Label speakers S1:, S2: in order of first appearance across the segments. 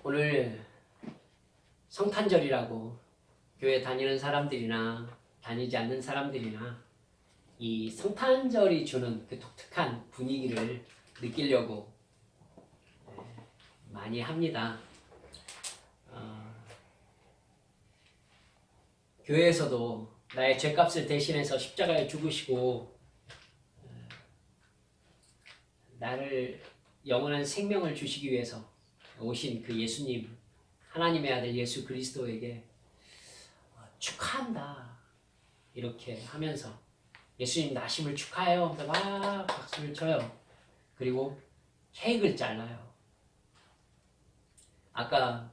S1: 오늘 성탄절이라고 교회 다니는 사람들이나 다니지 않는 사람들이나 이 성탄절이 주는 그 독특한 분위기를 느끼려고 많이 합니다. 교회에서도 나의 죄값을 대신해서 십자가에 죽으시고 나를 영원한 생명을 주시기 위해서 오신 그 예수님, 하나님의 아들 예수 그리스도에게 축하한다 이렇게 하면서 예수님 나심을 축하해요. 막 박수를 쳐요. 그리고 케이크를 잘라요. 아까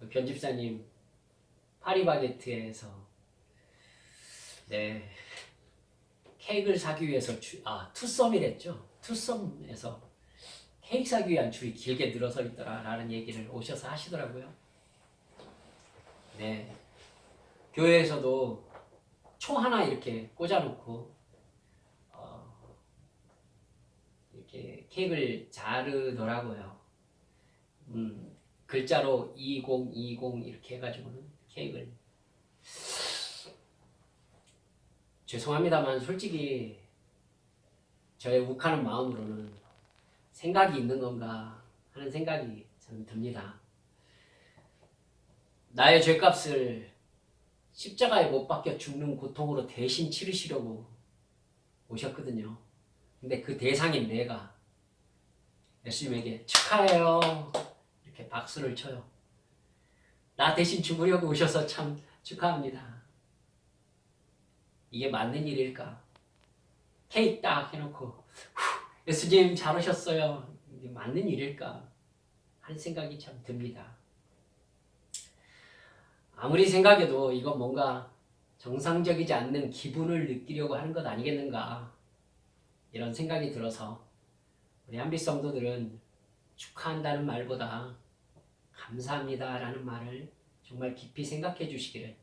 S1: 변집사님 파리바게트에서 케이크를 사기 위해서 투썸이랬죠. 투썸에서 케이크 사기 위한 줄이 길게 늘어서 있더라 라는 얘기를 오셔서 하시더라고요. 네, 교회에서도 초 하나 이렇게 꽂아놓고 이렇게 케이크를 자르더라고요. 글자로 2020 이렇게 해가지고는 케이크를. 죄송합니다만 솔직히 저의 욱하는 마음으로는 생각이 있는 건가 하는 생각이 저는 듭니다. 나의 죄값을 십자가에 못 박혀 죽는 고통으로 대신 치르시려고 오셨거든요. 근데 그 대상인 내가 예수님에게 축하해요 이렇게 박수를 쳐요. 나 대신 죽으려고 오셔서 참 축하합니다. 이게 맞는 일일까? 케이크 딱 해놓고 예수님 잘 오셨어요. 이게 맞는 일일까? 하는 생각이 참 듭니다. 아무리 생각해도 이건 뭔가 정상적이지 않는 기분을 느끼려고 하는 것 아니겠는가 이런 생각이 들어서 우리 한빛 성도들은 축하한다는 말보다 감사합니다 라는 말을 정말 깊이 생각해 주시기를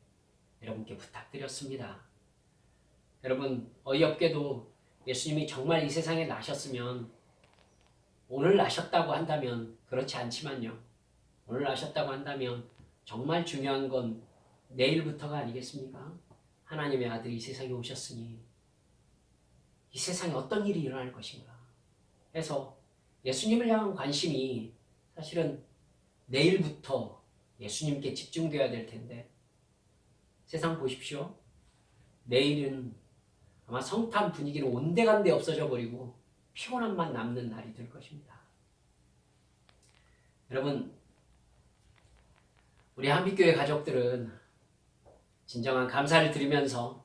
S1: 여러분께 부탁드렸습니다. 여러분, 어이없게도 예수님이 정말 이 세상에 나셨으면 오늘 나셨다고 한다면 그렇지 않지만요. 오늘 나셨다고 한다면 정말 중요한 건 내일부터가 아니겠습니까? 하나님의 아들이 이 세상에 오셨으니 이 세상에 어떤 일이 일어날 것인가 해서 예수님을 향한 관심이 사실은 내일부터 예수님께 집중되어야 될 텐데 세상 보십시오. 내일은 아마 성탄 분위기는 온데간데 없어져 버리고 피곤함만 남는 날이 될 것입니다. 여러분, 우리 한빛교회 가족들은 진정한 감사를 드리면서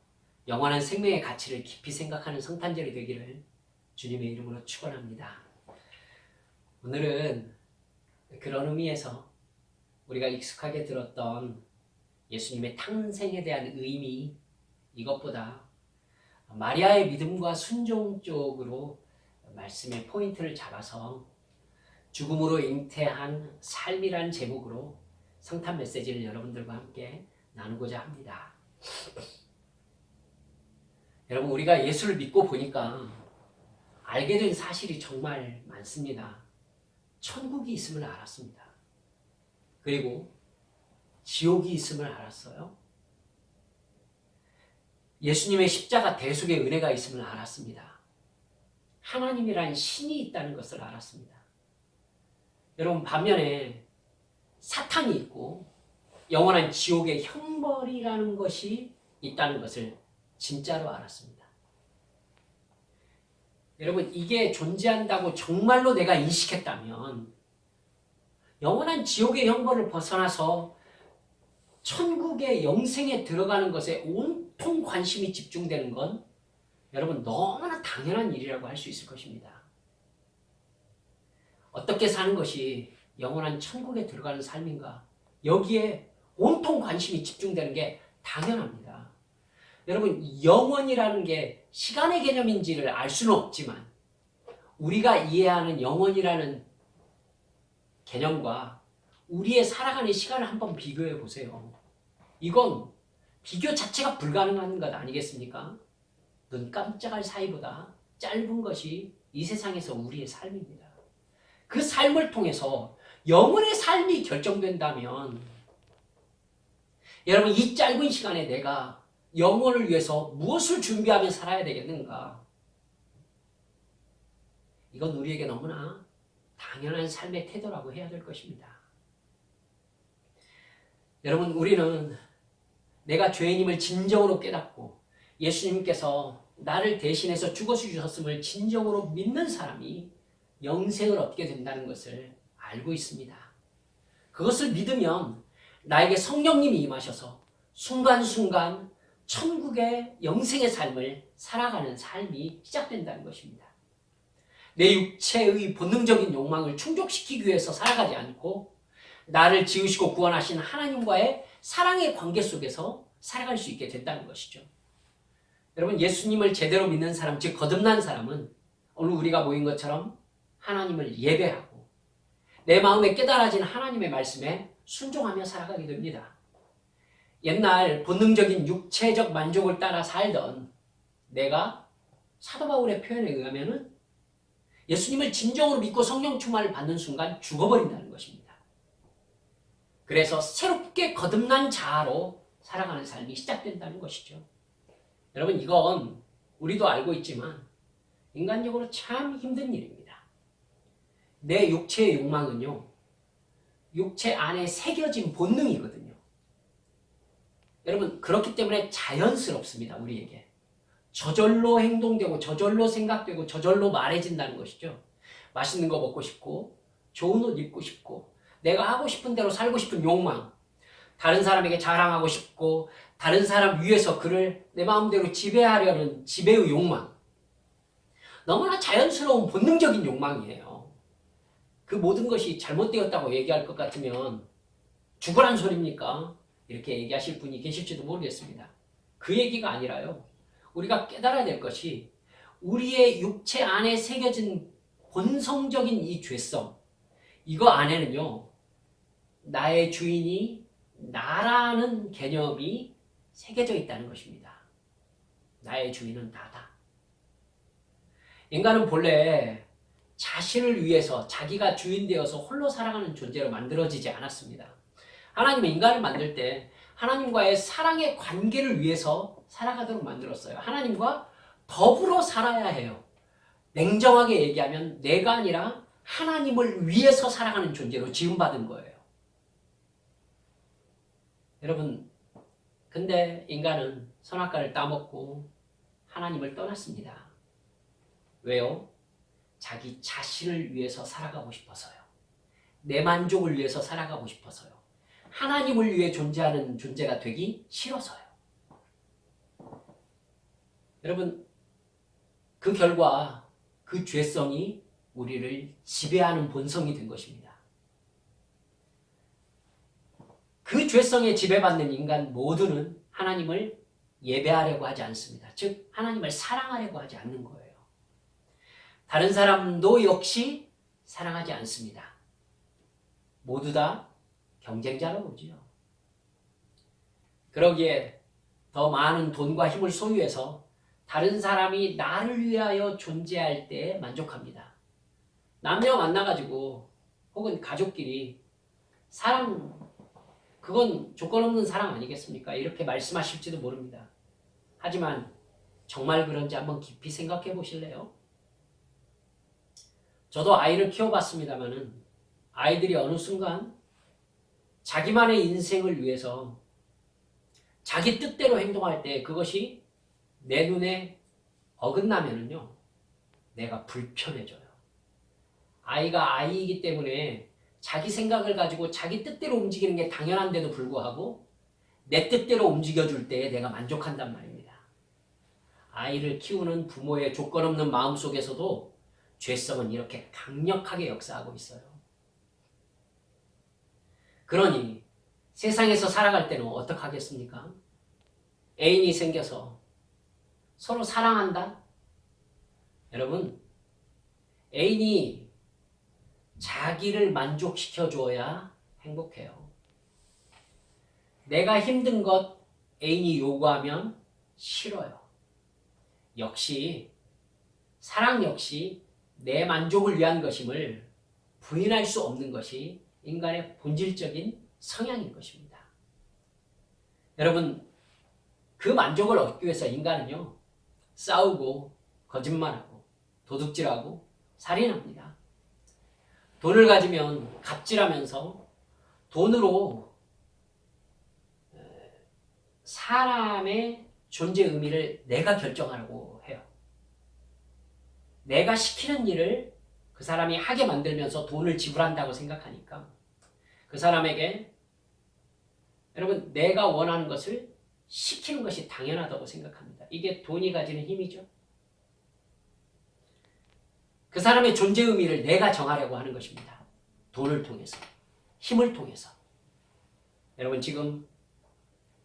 S1: 영원한 생명의 가치를 깊이 생각하는 성탄절이 되기를 주님의 이름으로 축원합니다. 오늘은 그런 의미에서 우리가 익숙하게 들었던 예수님의 탄생에 대한 의미, 이것보다 마리아의 믿음과 순종 쪽으로 말씀의 포인트를 잡아서 죽음으로 잉태한 삶이란 제목으로 성탄 메시지를 여러분들과 함께 나누고자 합니다. 여러분, 우리가 예수를 믿고 보니까 알게 된 사실이 정말 많습니다. 천국이 있음을 알았습니다. 그리고 지옥이 있음을 알았어요. 예수님의 십자가 대속의 은혜가 있음을 알았습니다. 하나님이란 신이 있다는 것을 알았습니다. 여러분, 반면에 사탄이 있고 영원한 지옥의 형벌이라는 것이 있다는 것을 진짜로 알았습니다. 여러분, 이게 존재한다고 정말로 내가 인식했다면 영원한 지옥의 형벌을 벗어나서 천국의 영생에 들어가는 것에 온통 관심이 집중되는 건 여러분 너무나 당연한 일이라고 할 수 있을 것입니다. 어떻게 사는 것이 영원한 천국에 들어가는 삶인가? 여기에 온통 관심이 집중되는 게 당연합니다. 여러분, 영원이라는 게 시간의 개념인지를 알 수는 없지만 우리가 이해하는 영원이라는 개념과 우리의 살아가는 시간을 한번 비교해 보세요. 이건 비교 자체가 불가능한 것 아니겠습니까? 눈 깜짝할 사이보다 짧은 것이 이 세상에서 우리의 삶입니다. 그 삶을 통해서 영혼의 삶이 결정된다면 여러분 이 짧은 시간에 내가 영혼을 위해서 무엇을 준비하며 살아야 되겠는가? 이건 우리에게 너무나 당연한 삶의 태도라고 해야 될 것입니다. 여러분 우리는 내가 죄인임을 진정으로 깨닫고 예수님께서 나를 대신해서 죽어주셨음을 진정으로 믿는 사람이 영생을 얻게 된다는 것을 알고 있습니다. 그것을 믿으면 나에게 성령님이 임하셔서 순간순간 천국의 영생의 삶을 살아가는 삶이 시작된다는 것입니다. 내 육체의 본능적인 욕망을 충족시키기 위해서 살아가지 않고 나를 지으시고 구원하신 하나님과의 사랑의 관계 속에서 살아갈 수 있게 된다는 것이죠. 여러분 예수님을 제대로 믿는 사람, 즉 거듭난 사람은 오늘 우리가 모인 것처럼 하나님을 예배하고 내 마음에 깨달아진 하나님의 말씀에 순종하며 살아가게 됩니다. 옛날 본능적인 육체적 만족을 따라 살던 내가 사도 바울의 표현에 의하면 예수님을 진정으로 믿고 성령 충만을 받는 순간 죽어버린다는 것입니다. 그래서 새롭게 거듭난 자아로 살아가는 삶이 시작된다는 것이죠. 여러분 이건 우리도 알고 있지만 인간적으로 참 힘든 일입니다. 내 육체의 욕망은요, 육체 안에 새겨진 본능이거든요. 여러분 그렇기 때문에 자연스럽습니다. 우리에게 저절로 행동되고 저절로 생각되고 저절로 말해진다는 것이죠. 맛있는 거 먹고 싶고 좋은 옷 입고 싶고 내가 하고 싶은 대로 살고 싶은 욕망, 다른 사람에게 자랑하고 싶고 다른 사람 위에서 그를 내 마음대로 지배하려는 지배의 욕망, 너무나 자연스러운 본능적인 욕망이에요. 그 모든 것이 잘못되었다고 얘기할 것 같으면 죽으란 소리입니까? 이렇게 얘기하실 분이 계실지도 모르겠습니다. 그 얘기가 아니라요, 우리가 깨달아야 될 것이 우리의 육체 안에 새겨진 본성적인 이 죄성, 이거 안에는요 나의 주인이 나라는 개념이 새겨져 있다는 것입니다. 나의 주인은 나다. 인간은 본래 자신을 위해서 자기가 주인 되어서 홀로 살아가는 존재로 만들어지지 않았습니다. 하나님은 인간을 만들 때 하나님과의 사랑의 관계를 위해서 살아가도록 만들었어요. 하나님과 더불어 살아야 해요. 냉정하게 얘기하면 내가 아니라 하나님을 위해서 살아가는 존재로 지음받은 거예요. 여러분, 근데 인간은 선악과를 따먹고 하나님을 떠났습니다. 왜요? 자기 자신을 위해서 살아가고 싶어서요. 내 만족을 위해서 살아가고 싶어서요. 하나님을 위해 존재하는 존재가 되기 싫어서요. 여러분, 그 결과 그 죄성이 우리를 지배하는 본성이 된 것입니다. 그 죄성에 지배받는 인간 모두는 하나님을 예배하려고 하지 않습니다. 즉 하나님을 사랑하려고 하지 않는 거예요. 다른 사람도 역시 사랑하지 않습니다. 모두 다 경쟁자로 보지요. 그러기에 더 많은 돈과 힘을 소유해서 다른 사람이 나를 위하여 존재할 때 만족합니다. 남녀 만나가지고 혹은 가족끼리 사랑, 그건 조건 없는 사랑 아니겠습니까? 이렇게 말씀하실지도 모릅니다. 하지만 정말 그런지 한번 깊이 생각해 보실래요? 저도 아이를 키워봤습니다마는 아이들이 어느 순간 자기만의 인생을 위해서 자기 뜻대로 행동할 때 그것이 내 눈에 어긋나면은요, 내가 불편해져요. 아이가 아이이기 때문에 자기 생각을 가지고 자기 뜻대로 움직이는 게 당연한데도 불구하고 내 뜻대로 움직여줄 때에 내가 만족한단 말입니다. 아이를 키우는 부모의 조건 없는 마음 속에서도 죄성은 이렇게 강력하게 역사하고 있어요. 그러니 세상에서 살아갈 때는 어떻게 하겠습니까? 애인이 생겨서 서로 사랑한다? 여러분, 애인이 자기를 만족시켜 주어야 행복해요. 내가 힘든 것 애인이 요구하면 싫어요. 역시 사랑 역시 내 만족을 위한 것임을 부인할 수 없는 것이 인간의 본질적인 성향인 것입니다. 여러분, 그 만족을 얻기 위해서 인간은요, 싸우고 거짓말하고 도둑질하고 살인합니다. 돈을 가지면 갑질하면서 돈으로 사람의 존재 의미를 내가 결정하려고 해요. 내가 시키는 일을 그 사람이 하게 만들면서 돈을 지불한다고 생각하니까 그 사람에게 여러분 내가 원하는 것을 시키는 것이 당연하다고 생각합니다. 이게 돈이 가지는 힘이죠. 그 사람의 존재 의미를 내가 정하려고 하는 것입니다. 돈을 통해서, 힘을 통해서. 여러분 지금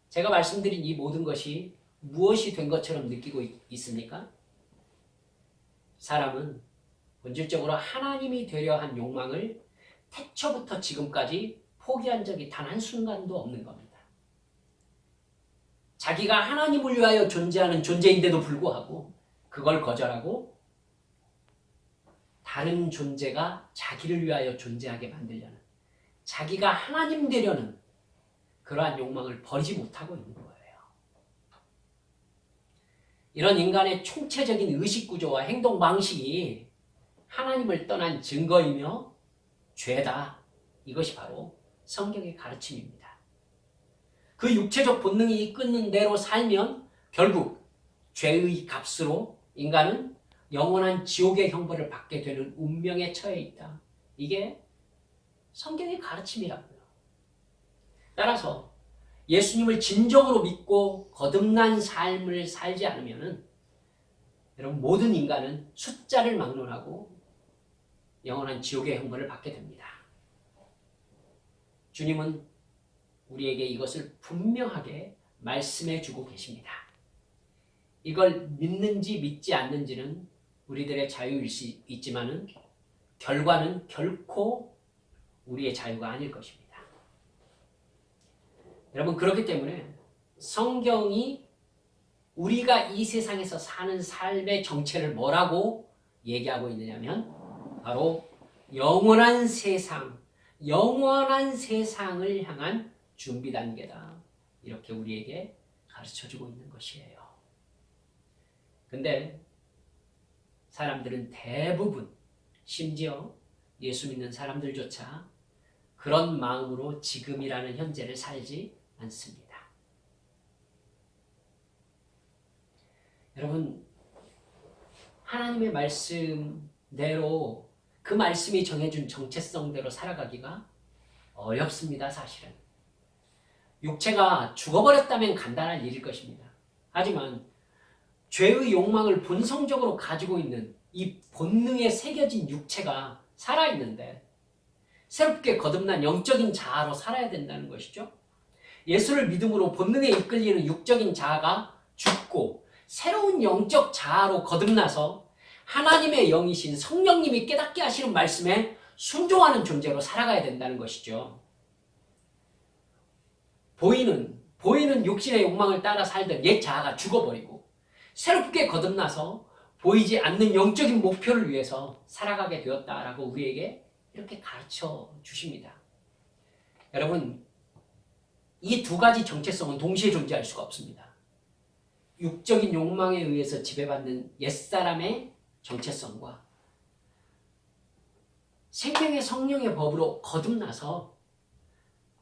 S1: 제가 말씀드린 이 모든 것이 무엇이 된 것처럼 느끼고 있습니까? 사람은 본질적으로 하나님이 되려 한 욕망을 태초부터 지금까지 포기한 적이 단 한순간도 없는 겁니다. 자기가 하나님을 위하여 존재하는 존재인데도 불구하고 그걸 거절하고 다른 존재가 자기를 위하여 존재하게 만들려는, 자기가 하나님 되려는 그러한 욕망을 버리지 못하고 있는 거예요. 이런 인간의 총체적인 의식구조와 행동 방식이 하나님을 떠난 증거이며 죄다. 이것이 바로 성경의 가르침입니다. 그 육체적 본능이 이끄는 대로 살면 결국 죄의 값으로 인간은 영원한 지옥의 형벌을 받게 되는 운명에 처해 있다. 이게 성경의 가르침이라고요. 따라서 예수님을 진정으로 믿고 거듭난 삶을 살지 않으면은 여러분 모든 인간은 숫자를 막론하고 영원한 지옥의 형벌을 받게 됩니다. 주님은 우리에게 이것을 분명하게 말씀해 주고 계십니다. 이걸 믿는지 믿지 않는지는 우리들의 자유일 수 있지만은 결과는 결코 우리의 자유가 아닐 것입니다. 여러분 그렇기 때문에 성경이 우리가 이 세상에서 사는 삶의 정체를 뭐라고 얘기하고 있느냐면 바로 영원한 세상, 영원한 세상을 향한 준비 단계다. 이렇게 우리에게 가르쳐주고 있는 것이에요. 근데 사람들은 대부분 심지어 예수 믿는 사람들조차 그런 마음으로 지금이라는 현재를 살지 않습니다. 여러분 하나님의 말씀대로 그 말씀이 정해준 정체성대로 살아가기가 어렵습니다. 사실은. 육체가 죽어버렸다면 간단한 일일 것입니다. 하지만 죄의 욕망을 본성적으로 가지고 있는 이 본능에 새겨진 육체가 살아있는데 새롭게 거듭난 영적인 자아로 살아야 된다는 것이죠. 예수를 믿음으로 본능에 이끌리는 육적인 자아가 죽고 새로운 영적 자아로 거듭나서 하나님의 영이신 성령님이 깨닫게 하시는 말씀에 순종하는 존재로 살아가야 된다는 것이죠. 보이는 육신의 욕망을 따라 살던 옛 자아가 죽어버리고 새롭게 거듭나서 보이지 않는 영적인 목표를 위해서 살아가게 되었다라고 우리에게 이렇게 가르쳐 주십니다. 여러분, 이 두 가지 정체성은 동시에 존재할 수가 없습니다. 육적인 욕망에 의해서 지배받는 옛사람의 정체성과 생명의 성령의 법으로 거듭나서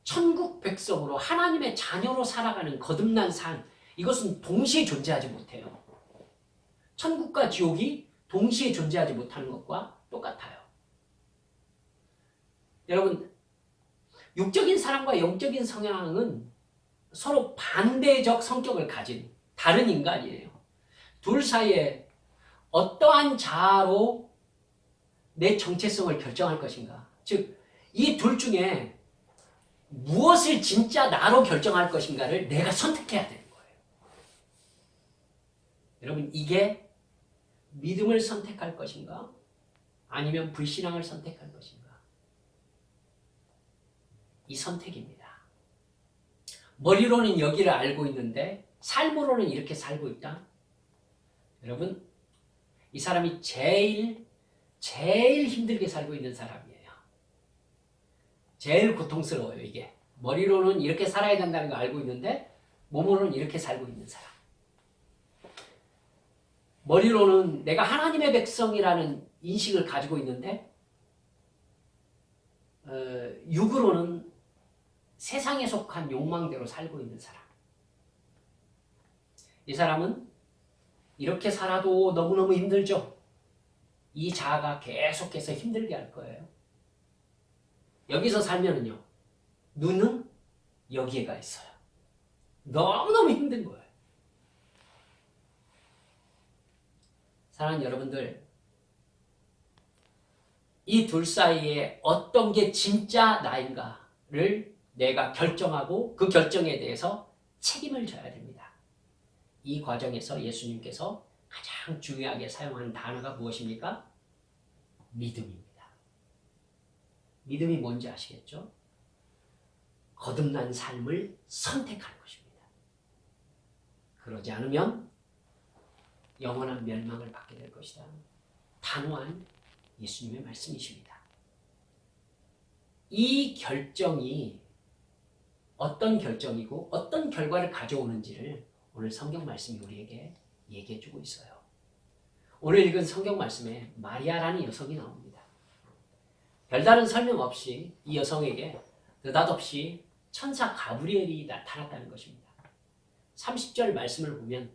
S1: 천국 백성으로 하나님의 자녀로 살아가는 거듭난 삶, 이것은 동시에 존재하지 못해요. 천국과 지옥이 동시에 존재하지 못하는 것과 똑같아요. 여러분, 육적인 사람과 영적인 성향은 서로 반대적 성격을 가진 다른 인간이에요. 둘 사이에 어떠한 자아로 내 정체성을 결정할 것인가. 즉, 이 둘 중에 무엇을 진짜 나로 결정할 것인가를 내가 선택해야 되는 거예요. 여러분, 이게 믿음을 선택할 것인가? 아니면 불신앙을 선택할 것인가? 이 선택입니다. 머리로는 여기를 알고 있는데 삶으로는 이렇게 살고 있다. 여러분, 이 사람이 제일 힘들게 살고 있는 사람이에요. 제일 고통스러워요, 이게. 머리로는 이렇게 살아야 된다는 걸 알고 있는데 몸으로는 이렇게 살고 있는 사람. 머리로는 내가 하나님의 백성이라는 인식을 가지고 있는데 육으로는 세상에 속한 욕망대로 살고 있는 사람. 이 사람은 이렇게 살아도 너무너무 힘들죠. 이 자아가 계속해서 힘들게 할 거예요. 여기서 살면은요, 눈은 여기에 가 있어요. 너무너무 힘든 거예요. 사랑하는 여러분들, 이 둘 사이에 어떤 게 진짜 나인가를 내가 결정하고 그 결정에 대해서 책임을 져야 됩니다. 이 과정에서 예수님께서 가장 중요하게 사용하는 단어가 무엇입니까? 믿음입니다. 믿음이 뭔지 아시겠죠? 거듭난 삶을 선택하는 것입니다. 그러지 않으면 영원한 멸망을 받게 될 것이다. 단호한 예수님의 말씀이십니다. 이 결정이 어떤 결정이고 어떤 결과를 가져오는지를 오늘 성경 말씀이 우리에게 얘기해 주고 있어요. 오늘 읽은 성경 말씀에 마리아라는 여성이 나옵니다. 별다른 설명 없이 이 여성에게 느닷없이 천사 가브리엘이 나타났다는 것입니다. 30절 말씀을 보면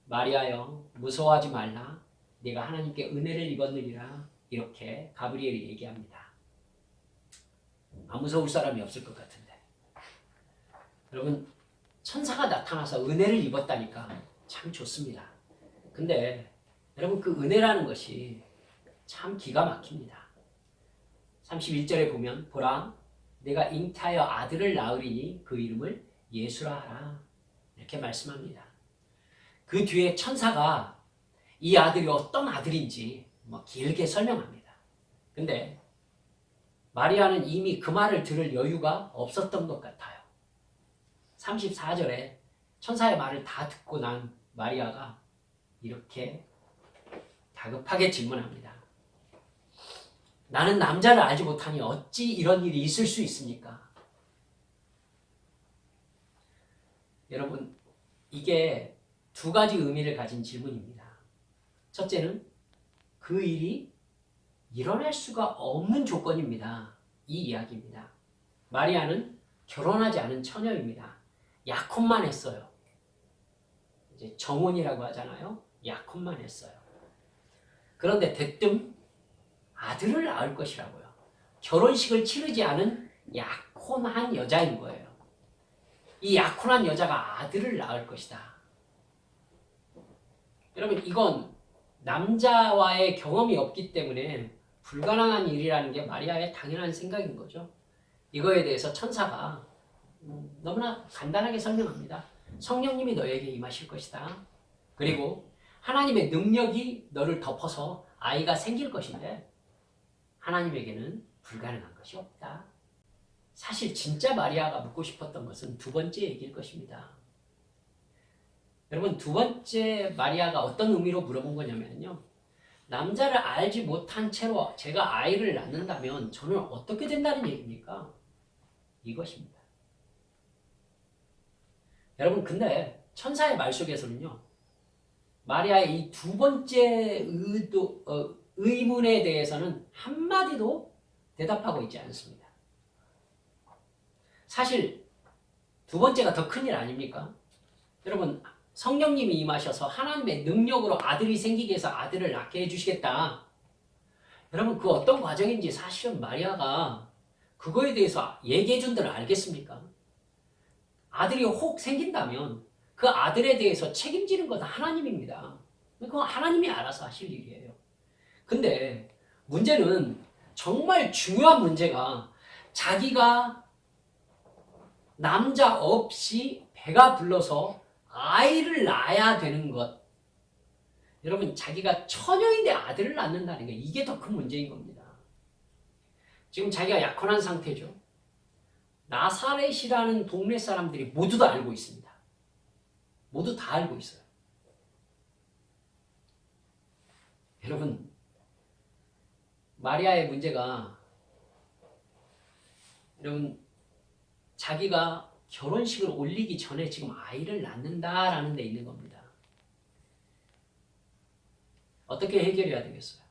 S1: 마리아여 무서워하지 말라 네가 하나님께 은혜를 입었느니라 이렇게 가브리엘이 얘기합니다. 안 무서울 사람이 없을 것 같은데 여러분 천사가 나타나서 은혜를 입었다니까 참 좋습니다. 근데 여러분 그 은혜라는 것이 참 기가 막힙니다. 31절에 보면 보라 내가 잉태하여 아들을 낳으리니 그 이름을 예수라 하라 이렇게 말씀합니다. 그 뒤에 천사가 이 아들이 어떤 아들인지 길게 설명합니다. 근데 마리아는 이미 그 말을 들을 여유가 없었던 것 같아요. 34절에 천사의 말을 다 듣고 난 마리아가 이렇게 다급하게 질문합니다. 나는 남자를 알지 못하니 어찌 이런 일이 있을 수 있습니까? 여러분, 이게 두 가지 의미를 가진 질문입니다. 첫째는 그 일이 일어날 수가 없는 조건입니다. 이 이야기입니다. 마리아는 결혼하지 않은 처녀입니다. 약혼만 했어요. 이제 정혼이라고 하잖아요. 약혼만 했어요. 그런데 대뜸 아들을 낳을 것이라고요. 결혼식을 치르지 않은 약혼한 여자인 거예요. 이 약혼한 여자가 아들을 낳을 것이다. 여러분 이건 남자와의 경험이 없기 때문에 불가능한 일이라는 게 마리아의 당연한 생각인 거죠. 이거에 대해서 천사가 너무나 간단하게 설명합니다. 성령님이 너에게 임하실 것이다. 그리고 하나님의 능력이 너를 덮어서 아이가 생길 것인데 하나님에게는 불가능한 것이 없다. 사실 진짜 마리아가 묻고 싶었던 것은 두 번째 얘기일 것입니다. 여러분 두 번째 마리아가 어떤 의미로 물어본 거냐면요. 남자를 알지 못한 채로 제가 아이를 낳는다면 저는 어떻게 된다는 얘기입니까? 이것입니다. 여러분 근데 천사의 말 속에서는요. 마리아의 이 두 번째 의문에 대해서는 한마디도 대답하고 있지 않습니다. 사실 두 번째가 더 큰일 아닙니까? 여러분 성령님이 임하셔서 하나님의 능력으로 아들이 생기게 해서 아들을 낳게 해주시겠다. 여러분 그 어떤 과정인지 사실은 마리아가 그거에 대해서 얘기해 준 대로 알겠습니까? 아들이 혹 생긴다면 그 아들에 대해서 책임지는 건 하나님입니다. 그건 하나님이 알아서 하실 일이에요. 근데 문제는 정말 중요한 문제가 자기가 남자 없이 배가 불러서 아이를 낳아야 되는 것. 여러분 자기가 처녀인데 아들을 낳는다는 게 이게 더 큰 문제인 겁니다. 지금 자기가 약혼한 상태죠. 나사렛이라는 동네 사람들이 모두 다 알고 있습니다. 모두 다 알고 있어요. 여러분 마리아의 문제가 여러분, 자기가 결혼식을 올리기 전에 지금 아이를 낳는다라는 데 있는 겁니다. 어떻게 해결해야 되겠어요?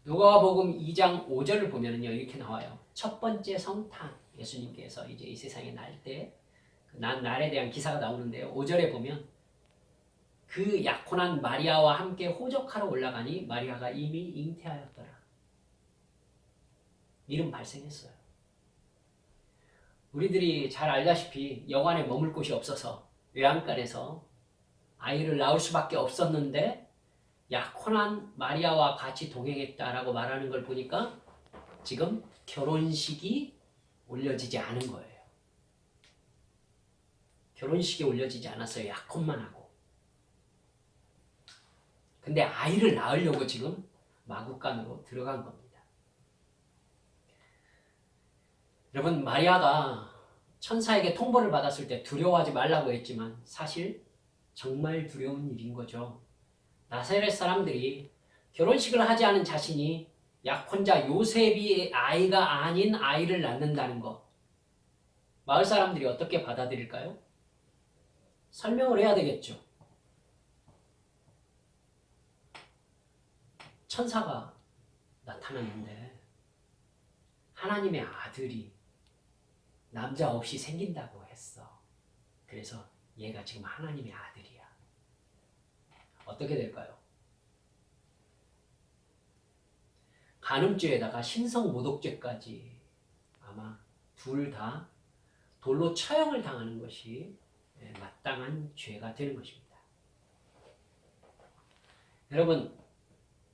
S1: 누가복음 2장 5절을 보면요, 이렇게 나와요. 첫 번째 성탄, 예수님께서 이제 이 세상에 날 때, 난 날에 대한 기사가 나오는데요. 5절에 보면 그 약혼한 마리아와 함께 호적하러 올라가니 마리아가 이미 잉태하였더라. 이름 발생했어요. 우리들이 잘 알다시피 여관에 머물 곳이 없어서 외양간에서 아이를 낳을 수밖에 없었는데 약혼한 마리아와 같이 동행했다라고 말하는 걸 보니까 지금 결혼식이 올려지지 않은 거예요. 결혼식이 올려지지 않았어요. 약혼만 하고. 근데 아이를 낳으려고 지금 마구간으로 들어간 겁니다. 여러분, 마리아가 천사에게 통보를 받았을 때 두려워하지 말라고 했지만 사실 정말 두려운 일인 거죠. 나사렛 사람들이 결혼식을 하지 않은 자신이 약혼자 요셉이 아이가 아닌 아이를 낳는다는 것, 마을 사람들이 어떻게 받아들일까요? 설명을 해야 되겠죠. 천사가 나타났는데 하나님의 아들이 남자 없이 생긴다고 했어. 그래서 얘가 지금 하나님의 아들이야. 어떻게 될까요? 간음죄에다가 신성모독죄까지 아마 둘 다 돌로 처형을 당하는 것이 마땅한 죄가 되는 것입니다. 여러분,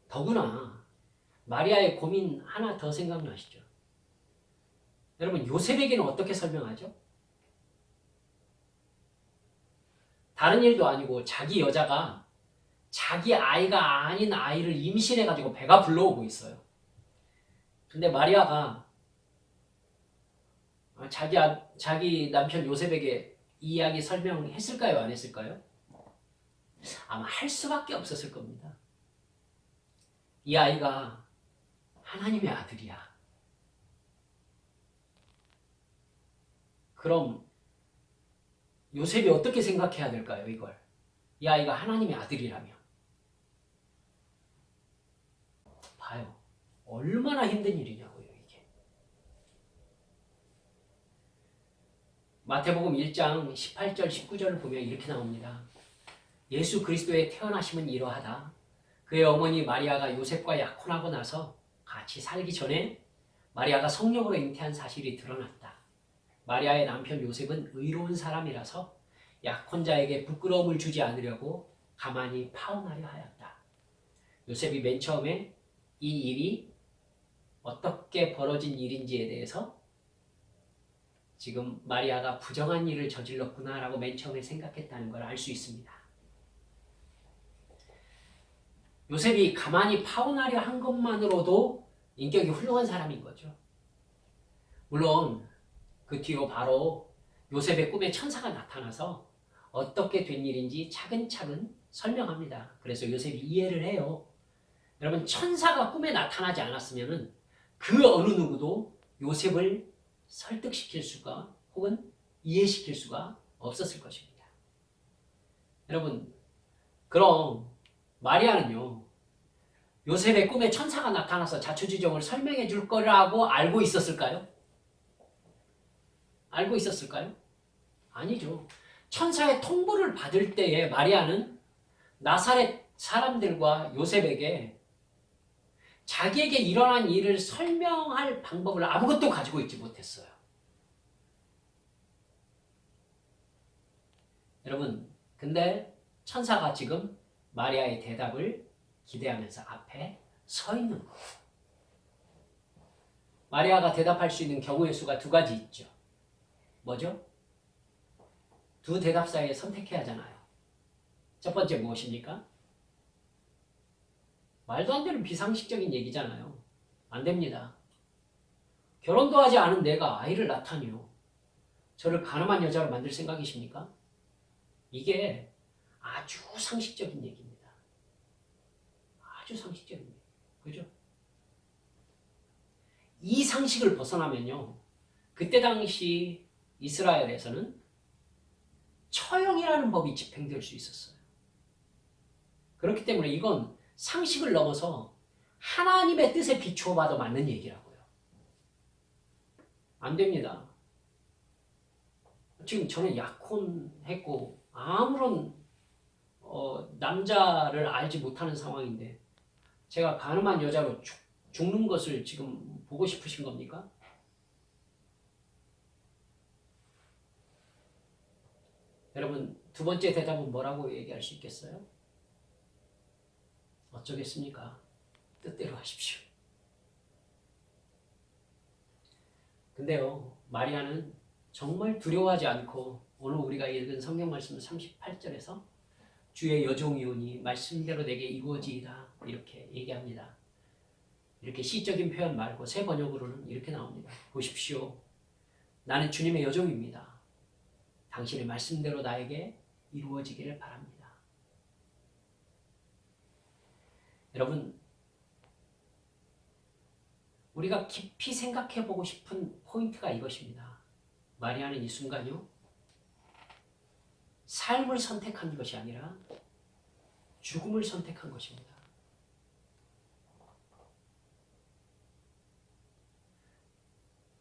S1: 더구나 마리아의 고민 하나 더 생각나시죠? 여러분, 요셉에게는 어떻게 설명하죠? 다른 일도 아니고 자기 여자가 자기 아이가 아닌 아이를 임신해가지고 배가 불러오고 있어요. 근데 마리아가 자기 남편 요셉에게 이 이야기 설명했을까요? 안 했을까요? 아마 할 수밖에 없었을 겁니다. 이 아이가 하나님의 아들이야. 그럼 요셉이 어떻게 생각해야 될까요? 이걸. 이 아이가 하나님의 아들이라면. 봐요. 얼마나 힘든 일이냐고요, 이게. 마태복음 1장 18절, 19절을 보면 이렇게 나옵니다. 예수 그리스도의 태어나심은 이러하다. 그의 어머니 마리아가 요셉과 약혼하고 나서 같이 살기 전에 마리아가 성령으로 잉태한 사실이 드러났다. 마리아의 남편 요셉은 의로운 사람이라서 약혼자에게 부끄러움을 주지 않으려고 가만히 파혼하려 하였다. 요셉이 맨 처음에 이 일이 어떻게 벌어진 일인지에 대해서 지금 마리아가 부정한 일을 저질렀구나라고 맨 처음에 생각했다는 걸 알 수 있습니다. 요셉이 가만히 파혼하려 한 것만으로도 인격이 훌륭한 사람인 거죠. 물론 그 뒤로 바로 요셉의 꿈에 천사가 나타나서 어떻게 된 일인지 차근차근 설명합니다. 그래서 요셉이 이해를 해요. 여러분, 천사가 꿈에 나타나지 않았으면 그 어느 누구도 요셉을 설득시킬 수가 혹은 이해시킬 수가 없었을 것입니다. 여러분, 그럼 마리아는요, 요셉의 꿈에 천사가 나타나서 자초지종을 설명해 줄 거라고 알고 있었을까요? 알고 있었을까요? 아니죠. 천사의 통보를 받을 때에 마리아는 나사렛 사람들과 요셉에게 자기에게 일어난 일을 설명할 방법을 아무것도 가지고 있지 못했어요. 여러분, 근데 천사가 지금 마리아의 대답을 기대하면서 앞에 서 있는 거예요. 마리아가 대답할 수 있는 경우의 수가 두 가지 있죠. 뭐죠? 두 대답 사이에 선택해야 하잖아요. 첫 번째 무엇입니까? 말도 안 되는 비상식적인 얘기잖아요. 안 됩니다. 결혼도 하지 않은 내가 아이를 낳다니요. 저를 가늠한 여자로 만들 생각이십니까? 이게 아주 상식적인 얘기입니다. 아주 상식적인 얘기. 그죠? 이 상식을 벗어나면요, 그때 당시 이스라엘에서는 처형이라는 법이 집행될 수 있었어요. 그렇기 때문에 이건 상식을 넘어서 하나님의 뜻에 비추어 봐도 맞는 얘기라고요. 안 됩니다. 지금 저는 약혼했고 아무런 남자를 알지 못하는 상황인데 제가 가늠한 여자로 죽는 것을 지금 보고 싶으신 겁니까? 여러분, 두 번째 대답은 뭐라고 얘기할 수 있겠어요? 어쩌겠습니까? 뜻대로 하십시오. 근데요, 마리아는 정말 두려워하지 않고 오늘 우리가 읽은 성경 말씀 38절에서 주의 여종이오니 말씀대로 내게 이루어지이다 이렇게 얘기합니다. 이렇게 시적인 표현 말고 새 번역으로는 이렇게 나옵니다. 보십시오. 나는 주님의 여종입니다. 당신의 말씀대로 나에게 이루어지기를 바랍니다. 여러분, 우리가 깊이 생각해 보고 싶은 포인트가 이것입니다. 마리아는 이 순간요, 삶을 선택한 것이 아니라 죽음을 선택한 것입니다.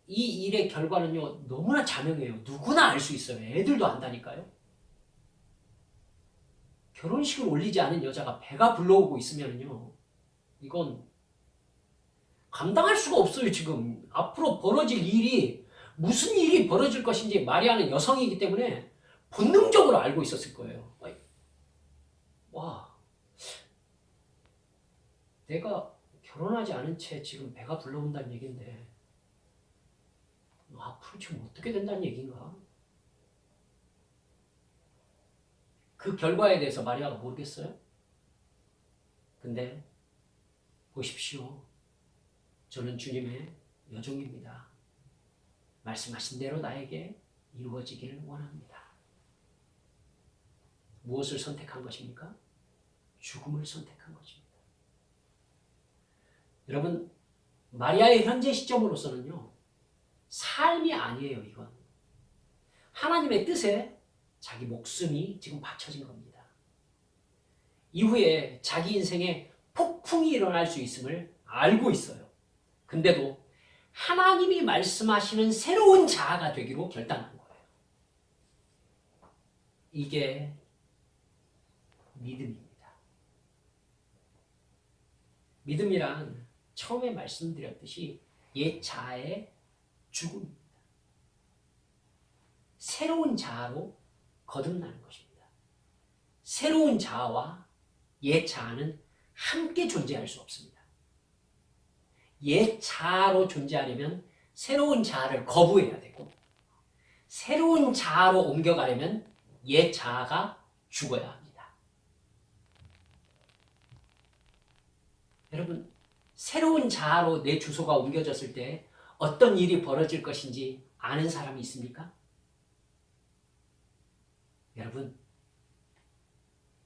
S1: 이 일의 결과는요, 너무나 자명해요. 누구나 알 수 있어요. 애들도 안다니까요. 결혼식을 올리지 않은 여자가 배가 불러오고 있으면요, 이건 감당할 수가 없어요. 지금 앞으로 벌어질 일이 무슨 일이 벌어질 것인지 마리아는 여성이기 때문에 본능적으로 알고 있었을 거예요. 와, 내가 결혼하지 않은 채 지금 배가 불러온다는 얘기인데 앞으로 지금 어떻게 된다는 얘기인가? 그 결과에 대해서 마리아가 모르겠어요? 근데 보십시오. 저는 주님의 여종입니다. 말씀하신 대로 나에게 이루어지기를 원합니다. 무엇을 선택한 것입니까? 죽음을 선택한 것입니다. 여러분, 마리아의 현재 시점으로서는요, 삶이 아니에요, 이건. 하나님의 뜻에 자기 목숨이 지금 바쳐진 겁니다. 이후에 자기 인생에 폭풍이 일어날 수 있음을 알고 있어요. 근데도 하나님이 말씀하시는 새로운 자아가 되기로 결단한 거예요. 이게 믿음입니다. 믿음이란 처음에 말씀드렸듯이 옛 자아의 죽음입니다. 새로운 자아로 거듭나는 것입니다. 새로운 자아와 옛 자아는 함께 존재할 수 없습니다. 옛 자아로 존재하려면 새로운 자아를 거부해야 되고, 새로운 자아로 옮겨가려면 옛 자아가 죽어야 합니다. 여러분, 새로운 자아로 내 주소가 옮겨졌을 때 어떤 일이 벌어질 것인지 아는 사람이 있습니까? 여러분,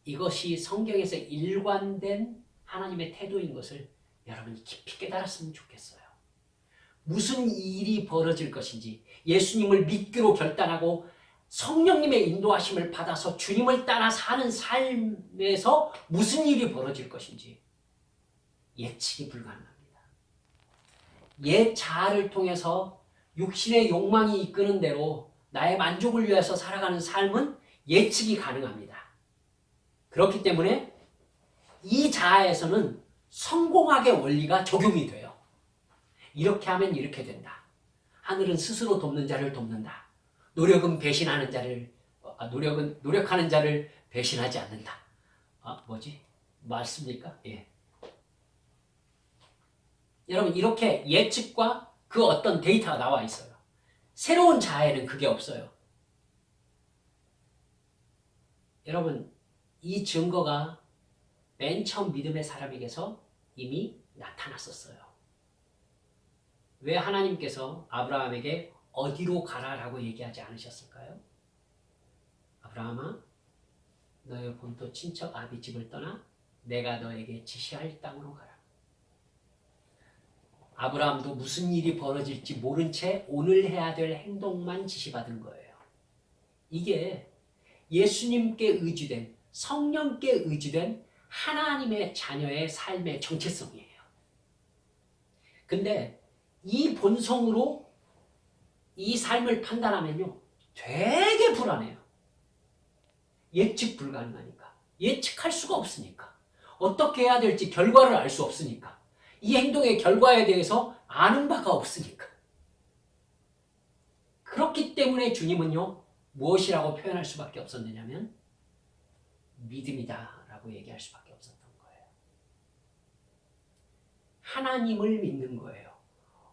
S1: 이것이 성경에서 일관된 하나님의 태도인 것을 여러분이 깊이 깨달았으면 좋겠어요. 무슨 일이 벌어질 것인지 예수님을 믿기로 결단하고 성령님의 인도하심을 받아서 주님을 따라 사는 삶에서 무슨 일이 벌어질 것인지 예측이 불가능합니다. 옛 자아를 통해서 육신의 욕망이 이끄는 대로 나의 만족을 위해서 살아가는 삶은 예측이 가능합니다. 그렇기 때문에 이 자아에서는 성공학의 원리가 적용이 돼요. 이렇게 하면 이렇게 된다. 하늘은 스스로 돕는 자를 돕는다. 노력은 배신하는 자를 노력하는 자를 배신하지 않는다. 맞습니까? 예. 여러분, 이렇게 예측과 그 어떤 데이터가 나와 있어요. 새로운 자아에는 그게 없어요. 여러분, 이 증거가 맨 처음 믿음의 사람에게서 이미 나타났었어요. 왜 하나님께서 아브라함에게 어디로 가라라고 얘기하지 않으셨을까요? 아브라함아, 너의 본토 친척 아비 집을 떠나 내가 너에게 지시할 땅으로 가라. 아브라함도 무슨 일이 벌어질지 모른 채 오늘 해야 될 행동만 지시받은 거예요. 이게 예수님께 의지된, 성령께 의지된 하나님의 자녀의 삶의 정체성이에요. 근데 이 본성으로 이 삶을 판단하면요, 되게 불안해요. 예측 불가능하니까. 예측할 수가 없으니까. 어떻게 해야 될지 결과를 알 수 없으니까. 이 행동의 결과에 대해서 아는 바가 없으니까. 그렇기 때문에 주님은요, 무엇이라고 표현할 수밖에 없었느냐면 믿음이다 라고 얘기할 수밖에 없었던 거예요. 하나님을 믿는 거예요.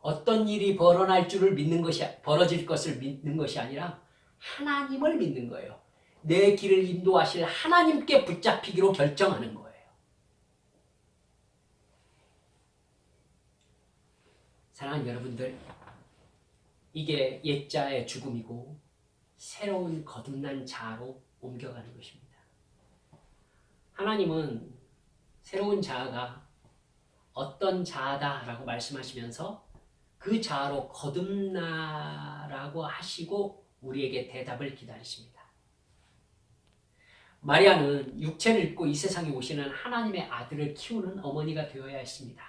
S1: 어떤 일이 벌어질 것을 믿는 것이 아니라 하나님을 믿는 거예요. 내 길을 인도하실 하나님께 붙잡히기로 결정하는 거예요. 사랑하는 여러분들, 이게 옛자의 죽음이고 새로운 거듭난 자아로 옮겨가는 것입니다. 하나님은 새로운 자아가 어떤 자아다라고 말씀하시면서 그 자아로 거듭나라고 하시고 우리에게 대답을 기다리십니다. 마리아는 육체를 입고 이 세상에 오시는 하나님의 아들을 키우는 어머니가 되어야 했습니다.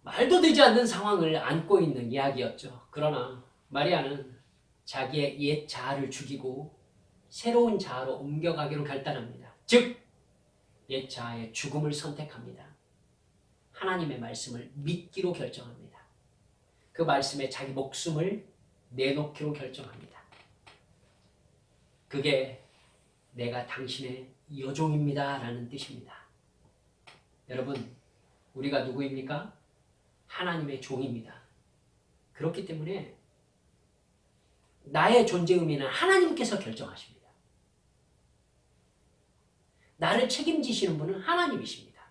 S1: 말도 되지 않는 상황을 안고 있는 이야기였죠. 그러나 마리아는 자기의 옛 자아를 죽이고 새로운 자아로 옮겨가기로 결단합니다. 즉, 옛 자아의 죽음을 선택합니다. 하나님의 말씀을 믿기로 결정합니다. 그 말씀에 자기 목숨을 내놓기로 결정합니다. 그게 내가 당신의 여종입니다 라는 뜻입니다. 여러분, 우리가 누구입니까? 하나님의 종입니다. 그렇기 때문에 나의 존재 의미는 하나님께서 결정하십니다. 나를 책임지시는 분은 하나님이십니다.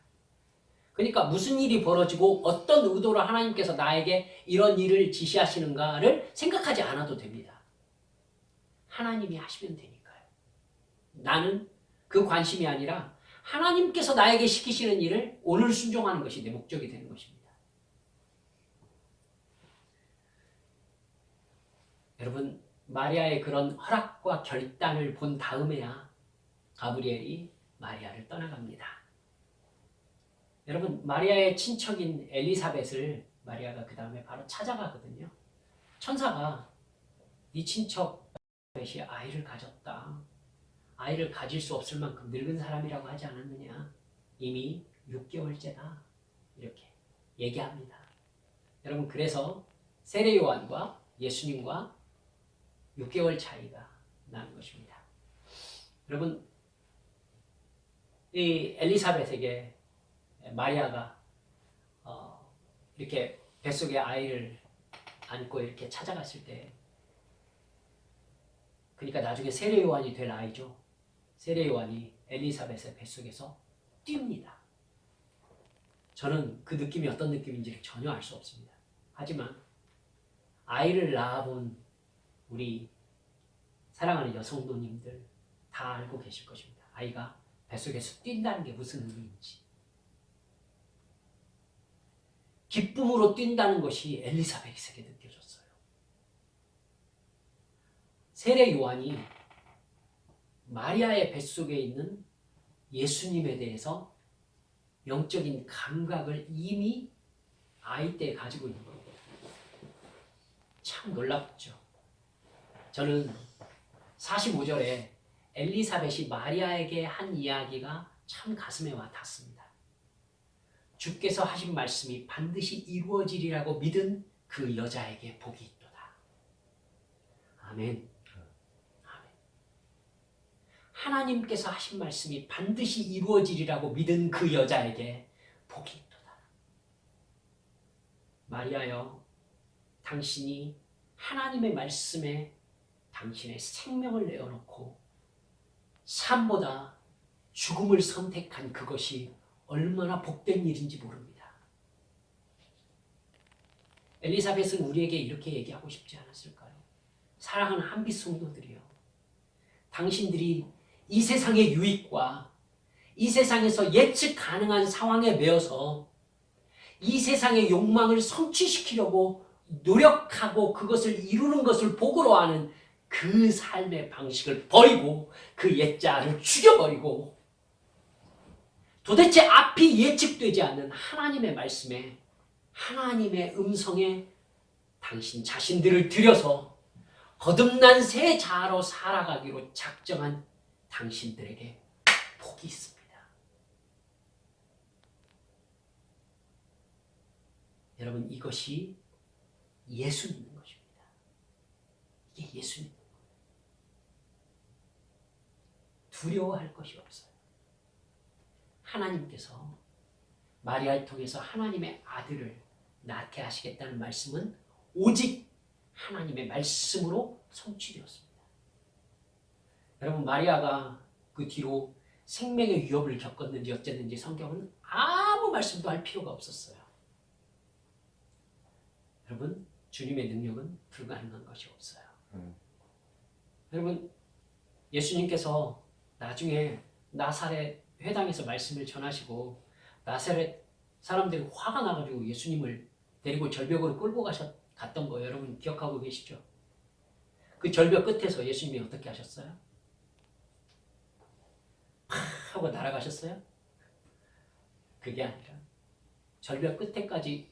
S1: 그러니까 무슨 일이 벌어지고 어떤 의도로 하나님께서 나에게 이런 일을 지시하시는가를 생각하지 않아도 됩니다. 하나님이 하시면 되니까요. 나는 그 관심이 아니라 하나님께서 나에게 시키시는 일을 오늘 순종하는 것이 내 목적이 되는 것입니다. 여러분, 마리아의 그런 허락과 결단을 본 다음에야 가브리엘이 마리아를 떠나갑니다. 여러분, 마리아의 친척인 엘리사벳을 마리아가 그 다음에 바로 찾아가거든요. 천사가 네 친척 엘리사벳이 아이를 가졌다. 아이를 가질 수 없을 만큼 늙은 사람이라고 하지 않았느냐. 이미 6개월째다. 이렇게 얘기합니다. 여러분, 그래서 세례 요한과 예수님과 6개월 차이가 나는 것입니다. 여러분, 이 엘리사벳에게 마리아가 이렇게 뱃속에 아이를 안고 이렇게 찾아갔을 때, 그러니까 나중에 세례 요한이 될 아이죠. 세례 요한이 엘리사벳의 뱃속에서 뜁니다. 저는 그 느낌이 어떤 느낌인지를 전혀 알 수 없습니다. 하지만 아이를 낳아본 우리 사랑하는 여성도님들 다 알고 계실 것입니다. 아이가 뱃속에서 뛴다는 게 무슨 의미인지. 기쁨으로 뛴다는 것이 엘리사벳에게 느껴졌어요. 세례 요한이 마리아의 뱃속에 있는 예수님에 대해서 영적인 감각을 이미 아이 때 가지고 있는 겁니다. 참 놀랍죠. 저는 45절에 엘리사벳이 마리아에게 한 이야기가 참 가슴에 와 닿습니다. 주께서 하신 말씀이 반드시 이루어지리라고 믿은 그 여자에게 복이 있도다. 아멘. 아멘. 하나님께서 하신 말씀이 반드시 이루어지리라고 믿은 그 여자에게 복이 있도다. 마리아여, 당신이 하나님의 말씀에 당신의 생명을 내어놓고 삶보다 죽음을 선택한 그것이 얼마나 복된 일인지 모릅니다. 엘리사벳은 우리에게 이렇게 얘기하고 싶지 않았을까요? 사랑하는 한빛 성도들이요, 당신들이 이 세상의 유익과 이 세상에서 예측 가능한 상황에 매여서 이 세상의 욕망을 성취시키려고 노력하고 그것을 이루는 것을 복으로 하는 그 삶의 방식을 버리고 그 옛자를 죽여버리고 도대체 앞이 예측되지 않는 하나님의 말씀에 하나님의 음성에 당신 자신들을 들여서 거듭난 새 자아로 살아가기로 작정한 당신들에게 복이 있습니다. 여러분, 이것이 예수 믿는 것입니다. 이게 예수 믿는 거예요. 두려워할 것이 없어요. 하나님께서 마리아를 통해서 하나님의 아들을 낳게 하시겠다는 말씀은 오직 하나님의 말씀으로 성취되었습니다. 여러분, 마리아가 그 뒤로 생명의 위협을 겪었는지 어쨌는지 성경은 아무 말씀도 할 필요가 없었어요. 여러분, 주님의 능력은 불가능한 것이 없어요. 여러분, 예수님께서 나중에 나사렛 회당에서 말씀을 전하시고 나사렛 사람들이 화가 나가지고 예수님을 데리고 절벽으로 끌고 갔던 거 여러분 기억하고 계시죠? 그 절벽 끝에서 예수님이 어떻게 하셨어요? 팍 하고 날아가셨어요? 그게 아니라 절벽 끝에까지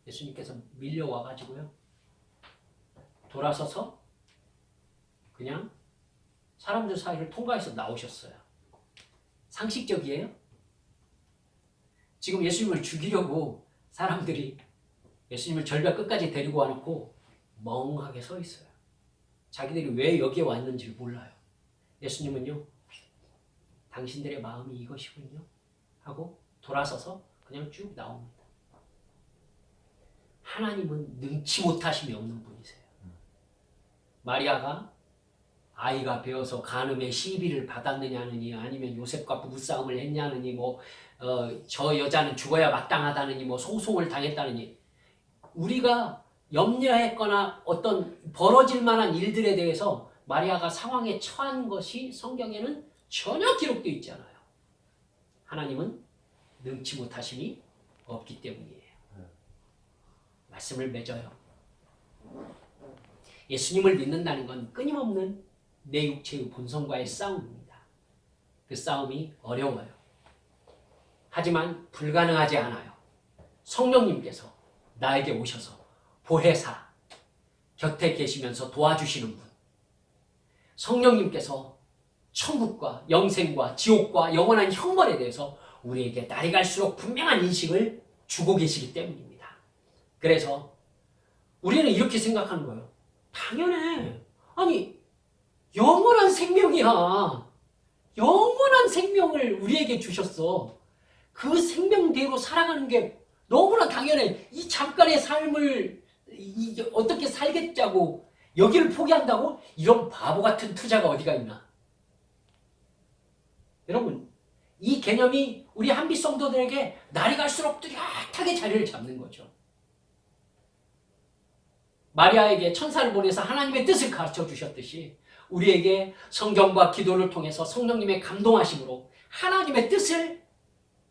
S1: 예수님께서 밀려와가지고요, 돌아서서 그냥 사람들 사이를 통과해서 나오셨어요. 상식적이에요? 지금 예수님을 죽이려고 사람들이 예수님을 절벽 끝까지 데리고 와놓고 멍하게 서 있어요. 자기들이 왜 여기에 왔는지를 몰라요. 예수님은요, 당신들의 마음이 이것이군요 하고 돌아서서 그냥 쭉 나옵니다. 하나님은 능치 못하심이 없는 분이세요. 마리아가 아이가 배어서 간음의 시비를 받았느냐느니 아니면 요셉과 부부싸움을 했냐느니 저 여자는 죽어야 마땅하다느니 소송을 당했다느니 우리가 염려했거나 어떤 벌어질 만한 일들에 대해서 마리아가 상황에 처한 것이 성경에는 전혀 기록되어 있지 않아요. 하나님은 능치 못하심이 없기 때문이에요. 말씀을 맺어요. 예수님을 믿는다는 건 끊임없는 내 육체의 본성과의 싸움입니다. 그 싸움이 어려워요. 하지만 불가능하지 않아요. 성령님께서 나에게 오셔서 보혜사 곁에 계시면서 도와주시는 분, 성령님께서 천국과 영생과 지옥과 영원한 형벌에 대해서 우리에게 날이 갈수록 분명한 인식을 주고 계시기 때문입니다. 그래서 우리는 이렇게 생각하는 거예요. 당연해. 아니, 영원한 생명이야. 영원한 생명을 우리에게 주셨어. 그 생명대로 살아가는 게 너무나 당연해. 이 잠깐의 삶을 어떻게 살겠자고 여기를 포기한다고? 이런 바보 같은 투자가 어디가 있나? 여러분, 이 개념이 우리 한빛 성도들에게 날이 갈수록 뚜렷하게 자리를 잡는 거죠. 마리아에게 천사를 보내서 하나님의 뜻을 가르쳐 주셨듯이 우리에게 성경과 기도를 통해서 성령님의 감동하심으로 하나님의 뜻을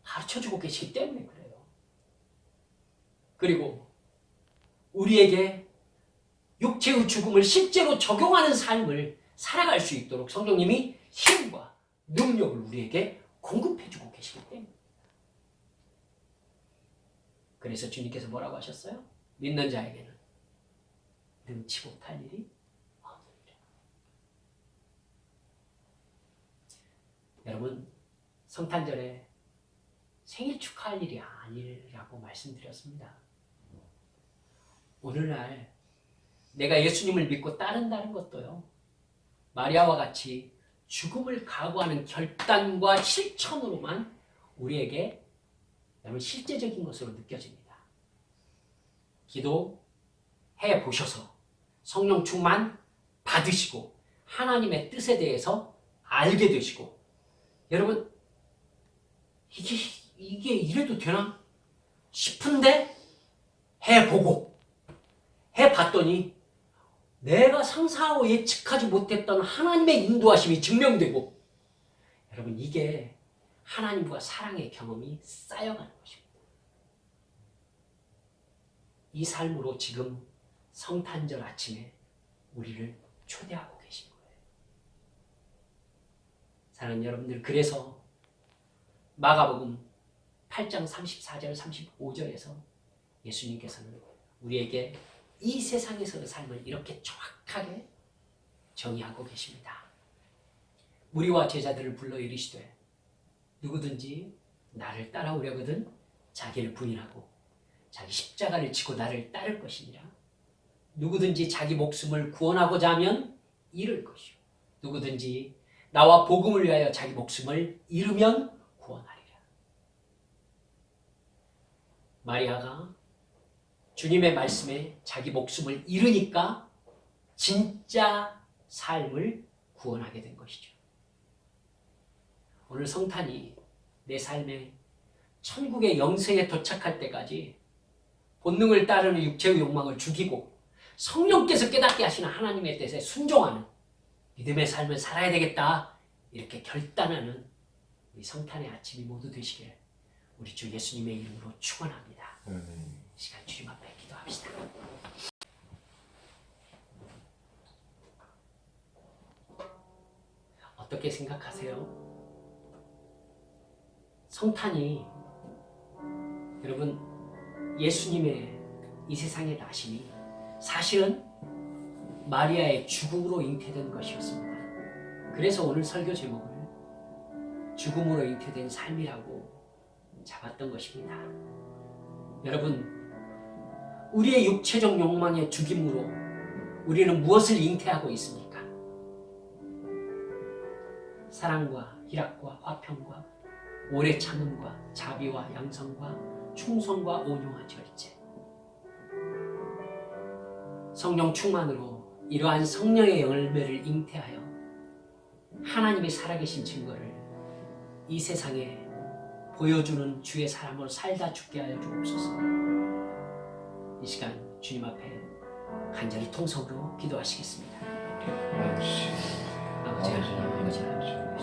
S1: 가르쳐주고 계시기 때문에 그래요. 그리고 우리에게 육체의 죽음을 실제로 적용하는 삶을 살아갈 수 있도록 성령님이 힘과 능력을 우리에게 공급해주고 계시기 때문에. 그래서 주님께서 뭐라고 하셨어요? 믿는 자에게는 능치 못할 일이 없느니라. 여러분, 성탄절에 생일 축하할 일이 아니라고 말씀드렸습니다. 오늘날 내가 예수님을 믿고 따른다는 것도요, 마리아와 같이 죽음을 각오하는 결단과 실천으로만 우리에게 여러분 실제적인 것으로 느껴집니다. 기도해 보셔서 성령 충만 받으시고 하나님의 뜻에 대해서 알게 되시고, 여러분 이게 이래도 되나 싶은데 해보고 해봤더니 내가 상상하고 예측하지 못했던 하나님의 인도하심이 증명되고, 여러분 이게 하나님과 사랑의 경험이 쌓여가는 것입니다. 이 삶으로 지금 성탄절 아침에 우리를 초대하고 계신 거예요. 사랑하는 여러분들, 그래서 마가복음 8장 34절 35절에서 예수님께서는 우리에게 이 세상에서의 삶을 이렇게 정확하게 정의하고 계십니다. 무리와 제자들을 불러 이르시되 누구든지 나를 따라오려거든 자기를 부인하고 자기 십자가를 지고 나를 따를 것이니라. 누구든지 자기 목숨을 구원하고자 하면 잃을 것이요 누구든지 나와 복음을 위하여 자기 목숨을 잃으면 구원하리라. 마리아가 주님의 말씀에 자기 목숨을 잃으니까 진짜 삶을 구원하게 된 것이죠. 오늘 성탄이 내 삶에 천국의 영생에 도착할 때까지 본능을 따르는 육체의 욕망을 죽이고 성령께서 깨닫게 하시는 하나님의 뜻에 순종하는 믿음의 삶을 살아야 되겠다, 이렇게 결단하는 우리 성탄의 아침이 모두 되시길 우리 주 예수님의 이름으로 축원합니다. 이 시간 주님 앞에 기도합시다. 어떻게 생각하세요? 성탄이 여러분 예수님의 이 세상에 나심이 사실은 마리아의 죽음으로 잉태된 것이었습니다. 그래서 오늘 설교 제목을 죽음으로 잉태된 삶이라고 잡았던 것입니다. 여러분, 우리의 육체적 욕망의 죽임으로 우리는 무엇을 잉태하고 있습니까? 사랑과 희락과 화평과 오래 참음과 자비와 양성과 충성과 온유와 절제. 성령 충만으로 이러한 성령의 열매를 잉태하여 하나님의 살아계신 증거를 이 세상에 보여주는 주의 사람으로 살다 죽게 하여 주옵소서. 이 시간 주님 앞에 간절히 통성으로 기도하시겠습니다. 아버지 하나님, 아버지 하나님.